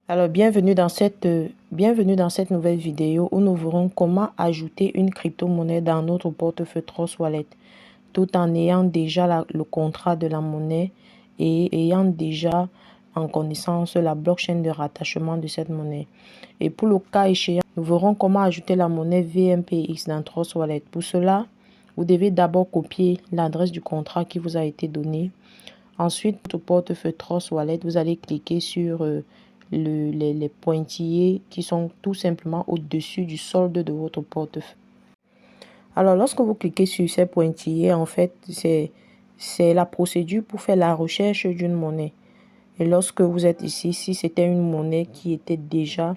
Alors, bienvenue dans cette nouvelle vidéo où nous verrons comment ajouter une crypto-monnaie dans notre portefeuille Trust Wallet tout en ayant déjà le contrat de la monnaie et ayant déjà en connaissance la blockchain de rattachement de cette monnaie. Et pour le cas échéant, nous verrons comment ajouter la monnaie VMPX dans Trust Wallet. Pour cela, vous devez d'abord copier l'adresse du contrat qui vous a été donnée. Ensuite, votre portefeuille Trust Wallet, vous allez cliquer sur les pointillés qui sont tout simplement au-dessus du solde de votre portefeuille. Alors, lorsque vous cliquez sur ces pointillés, en fait, c'est la procédure pour faire la recherche d'une monnaie. Et lorsque vous êtes ici, si c'était une monnaie qui était déjà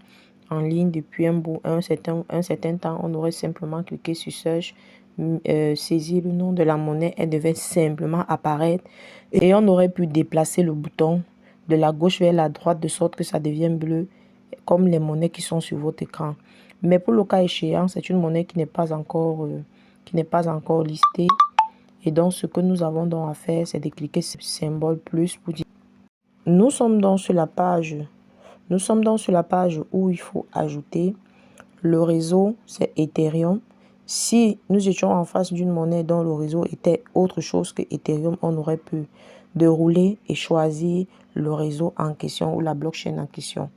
en ligne depuis un certain temps, on aurait simplement cliqué sur Search, saisir le nom de la monnaie, elle devait simplement apparaître et on aurait pu déplacer le bouton de la gauche vers la droite de sorte que ça devienne bleu, comme les monnaies qui sont sur votre écran. Mais pour le cas échéant, c'est une monnaie qui n'est pas encore listée. Et donc, ce que nous avons donc à faire, c'est de cliquer sur le symbole plus pour dire. Nous sommes donc sur la page où il faut ajouter le réseau, c'est Ethereum. Si nous étions en face d'une monnaie dont le réseau était autre chose que Ethereum, on aurait pu dérouler et choisir le réseau en question ou la blockchain en question.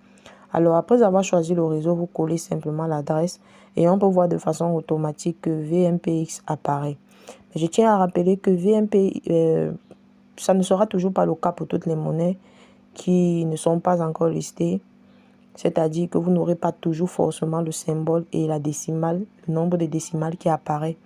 Alors, après avoir choisi le réseau, vous collez simplement l'adresse et on peut voir de façon automatique que VMPX apparaît. Mais je tiens à rappeler que ça ne sera toujours pas le cas pour toutes les monnaies qui ne sont pas encore listées. C'est-à-dire que vous n'aurez pas toujours forcément le symbole et la décimale, le nombre de décimales qui apparaît.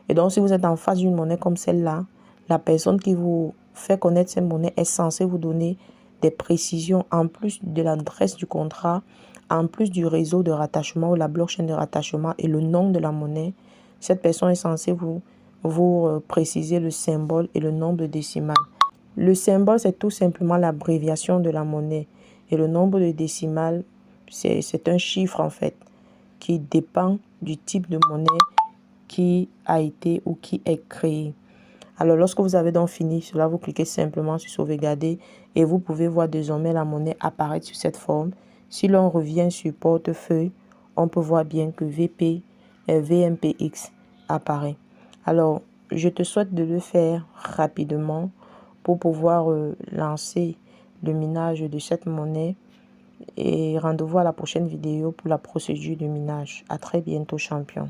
Et donc, si vous êtes en face d'une monnaie comme celle-là, la personne qui vous fait connaître cette monnaie est censée vous donner des précisions en plus de l'adresse du contrat, en plus du réseau de rattachement ou la blockchain de rattachement et le nom de la monnaie. Cette personne est censée vous préciser le symbole et le nombre de décimales. Le symbole, c'est tout simplement l'abréviation de la monnaie. Et le nombre de décimales, c'est un chiffre en fait, qui dépend du type de monnaie qui a été ou qui est créé. Alors, lorsque vous avez donc fini cela, vous cliquez simplement sur sauvegarder et vous pouvez voir désormais la monnaie apparaître sur cette forme. Si l'on revient sur portefeuille, on peut voir bien que VMPX apparaît. Alors, je te souhaite de le faire rapidement pour pouvoir lancer le minage de cette monnaie. Et rendez-vous à la prochaine vidéo pour la procédure de minage. À très bientôt, champion.